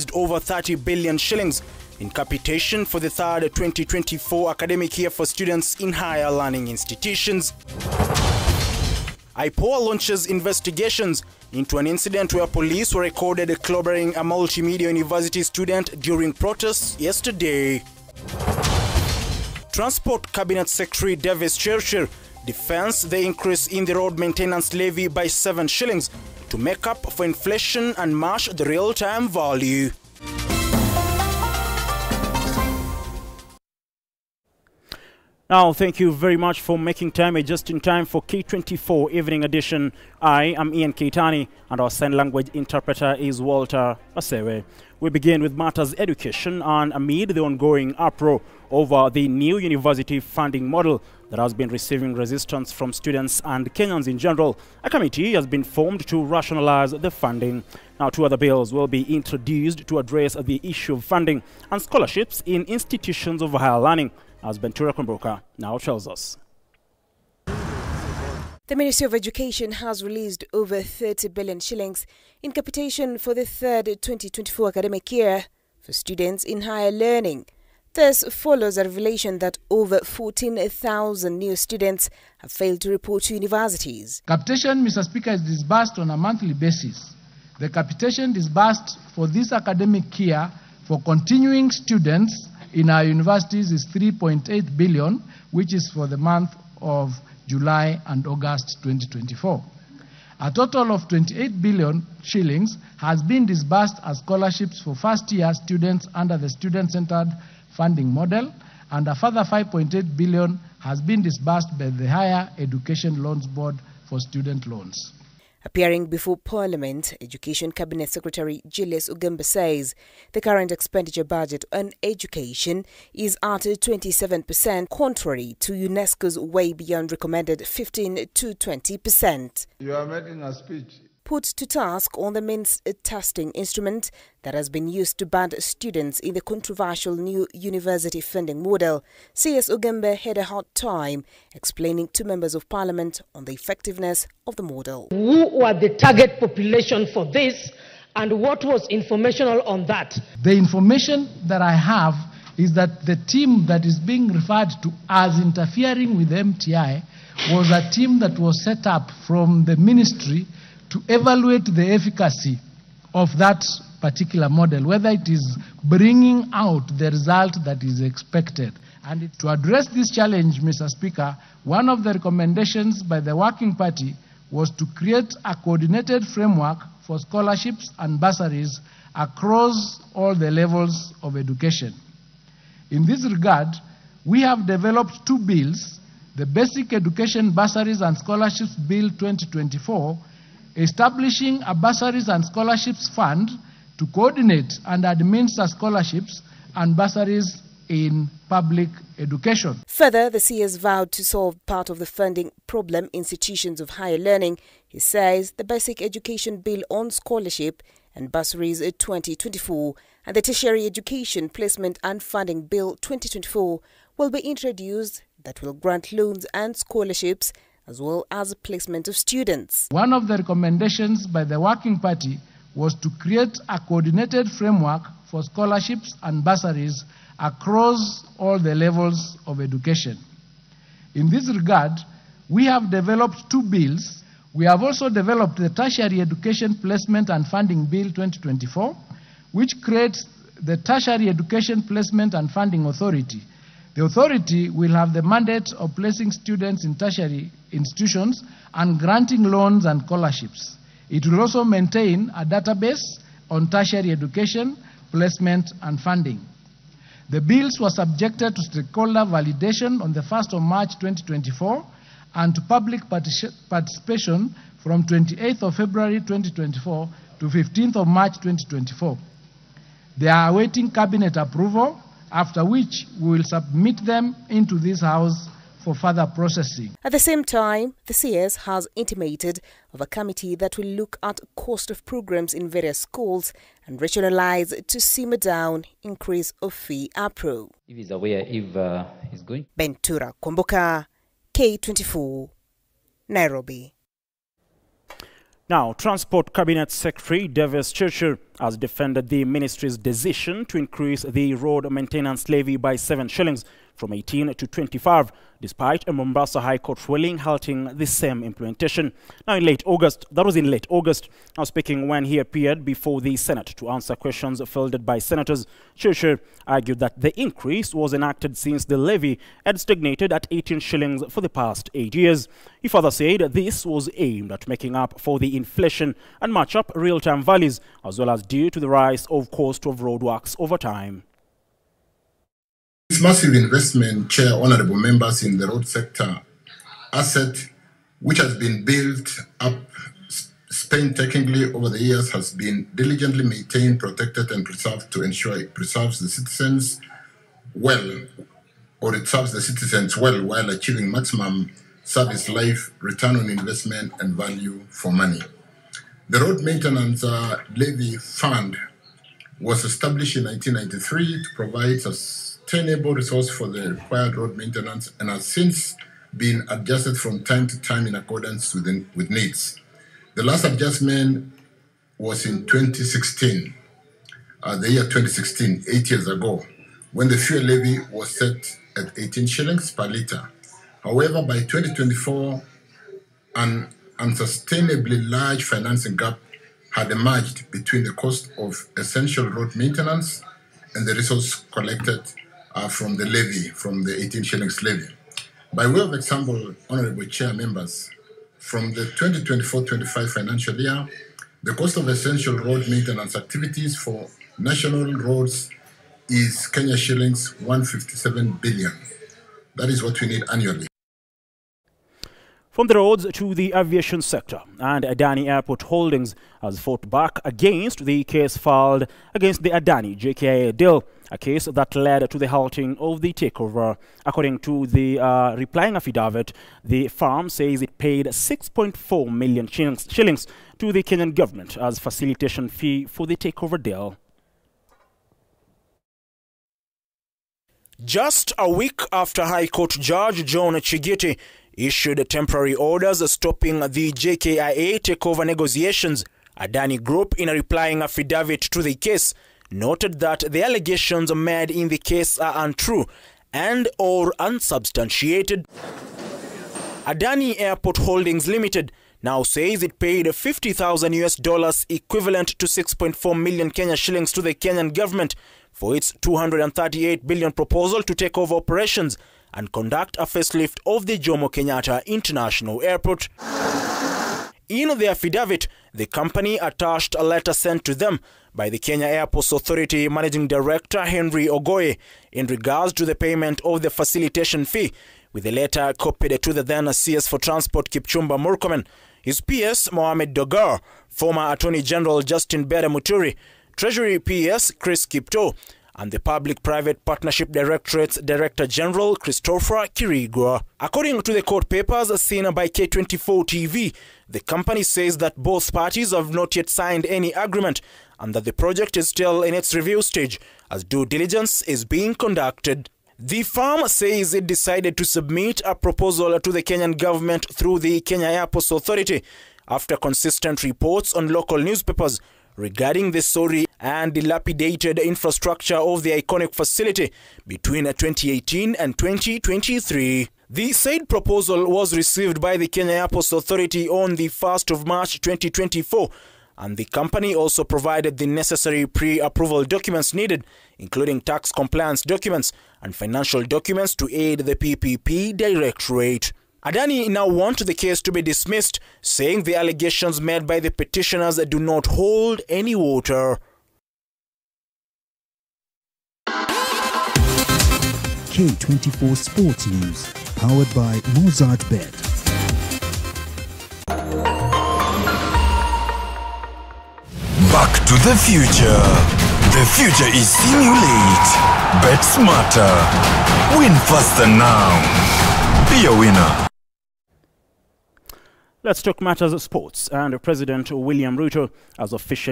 released over 30 billion shillings in capitation for the third 2024 academic year for students in higher learning institutions. IPOA launches investigations into an incident where police were recorded clobbering a multimedia university student during protests yesterday. Transport Cabinet Secretary Davis Churchill defends the increase in the road maintenance levy by 7 shillings to make up for inflation and match the real-time value. Now, thank you very much for making time just in time for K24 Evening Edition. I am Ian Keitani and our sign language interpreter is Walter Asewe. We begin with matters education, and amid the ongoing uproar over the new university funding model that has been receiving resistance from students and Kenyans in general, a committee has been formed to rationalize the funding. Now, 2 other bills will be introduced to address the issue of funding and scholarships in institutions of higher learning, as Bentura Komboka now tells us. The Ministry of Education has released over 30 billion shillings in capitation for the third 2024 academic year for students in higher learning. This follows a revelation that over 14,000 new students have failed to report to universities. Capitation, Mr. Speaker, is disbursed on a monthly basis. The capitation disbursed for this academic year for continuing students in our universities is 3.8 billion, which is for the month of July and August 2024. A total of 28 billion shillings has been disbursed as scholarships for first-year students under the student-centered funding model, and a further 5.8 billion has been disbursed by the Higher Education Loans Board for student loans. Appearing before Parliament, Education Cabinet Secretary Julius Ugembe says the current expenditure budget on education is at 27%, contrary to UNESCO's way beyond recommended 15 to 20%. You are making a speech. Put to task on the means testing instrument that has been used to band students in the controversial new university funding model, CS Ugembe had a hard time explaining to members of Parliament on the effectiveness of the model. Who were the target population for this, and what was informational on that? The information that I have is that the team that is being referred to as interfering with MTI was a team that was set up from the ministry to evaluate the efficacy of that particular model, whether it is bringing out the result that is expected. And to address this challenge, Mr. Speaker, one of the recommendations by the Working Party was to create a coordinated framework for scholarships and bursaries across all the levels of education. In this regard, we have developed 2 bills, the Basic Education Bursaries and Scholarships Bill 2024, establishing a bursaries and scholarships fund to coordinate and administer scholarships and bursaries in public education. Further, the CS vowed to solve part of the funding problem in institutions of higher learning. He says the Basic Education Bill on Scholarship and Bursaries 2024 and the Tertiary Education Placement and Funding Bill 2024 will be introduced that will grant loans and scholarships as well as placement of students. One of the recommendations by the Working Party was to create a coordinated framework for scholarships and bursaries across all the levels of education. In this regard, we have developed 2 bills. We have also developed the Tertiary Education Placement and Funding Bill 2024, which creates the Tertiary Education Placement and Funding Authority. The authority will have the mandate of placing students in tertiary institutions and granting loans and scholarships. It will also maintain a database on tertiary education, placement and funding. The bills were subjected to stakeholder validation on the 1st of March 2024 and to public participation from 28th of February 2024 to 15th of March 2024. They are awaiting cabinet approval, after which we will submit them into this House for further processing. At the same time, the CS has intimated of a committee that will look at cost of programs in various schools and rationalize to simmer down increase of fee appro. If he's aware, if he's going. Bentura Komboka, K24, Nairobi. Now, Transport Cabinet Secretary Davis Churchill has defended the ministry's decision to increase the road maintenance levy by 7 shillings from 18 to 25, despite a Mombasa High Court ruling halting the same implementation. Now, in late August, now speaking when he appeared before the Senate to answer questions fielded by senators, Churchill argued that the increase was enacted since the levy had stagnated at 18 shillings for the past 8 years. He further said this was aimed at making up for the inflation and match up real-time values, as well as due to the rise of cost of roadworks over time. This massive investment, Chair, honourable members, in the road sector asset, which has been built up painstakingly over the years, has been diligently maintained, protected and preserved to ensure it preserves the citizens well, or it serves the citizens well while achieving maximum service life, return on investment and value for money. The Road Maintenance Levy Fund was established in 1993 to provide sustainable resource for the required road maintenance and has since been adjusted from time to time in accordance with needs. The last adjustment was in 2016, the year 2016, 8 years ago, when the fuel levy was set at 18 shillings per litre. However, by 2024, an unsustainably large financing gap had emerged between the cost of essential road maintenance and the resource collected from the levy, from the 18 shillings levy. By way of example, honourable chair members, from the 2024-25 financial year, the cost of essential road maintenance activities for national roads is Kenya shillings 157 billion. That is what we need annually. From the roads to the aviation sector, and Adani Airport Holdings has fought back against the case filed against the Adani JKIA deal, a case that led to the halting of the takeover. According to the replying affidavit, the firm says it paid 6.4 million shillings to the Kenyan government as facilitation fee for the takeover deal. Just a week after High Court Judge John Chigiti issued temporary orders stopping the JKIA takeover negotiations, Adani Group, in a replying affidavit to the case, noted that the allegations made in the case are untrue and or unsubstantiated. Adani Airport Holdings Limited now says it paid $50,000 equivalent to 6.4 million Kenya shillings to the Kenyan government for its 238 billion proposal to take over operations and conduct a facelift of the Jomo Kenyatta International Airport. In the affidavit, the company attached a letter sent to them by the Kenya Airports Authority Managing Director Henry Ogoye in regards to the payment of the facilitation fee, with the letter copied to the then CS for Transport Kipchumba Murkomen, his PS Mohamed Dogar, former Attorney General Justin Bere Muturi, Treasury PS Chris Kipto, and the Public-Private Partnership Directorate's Director General Christopher Kirigwa. According to the court papers seen by K24 TV, the company says that both parties have not yet signed any agreement and that the project is still in its review stage as due diligence is being conducted. The firm says it decided to submit a proposal to the Kenyan government through the Kenya Airports Authority after consistent reports on local newspapers regarding the sorry and dilapidated infrastructure of the iconic facility between 2018 and 2023. The said proposal was received by the Kenya Airports Authority on the 1st of March 2024, and the company also provided the necessary pre-approval documents needed, including tax compliance documents and financial documents to aid the PPP Directorate. Adani now want the case to be dismissed, saying the allegations made by the petitioners do not hold any water. K24 Sports News, powered by Mozart Bet. Back to the future. The future is simulate. Bet smarter. Win faster now. Be a winner. Let's talk matters of sports, and President William Ruto has officially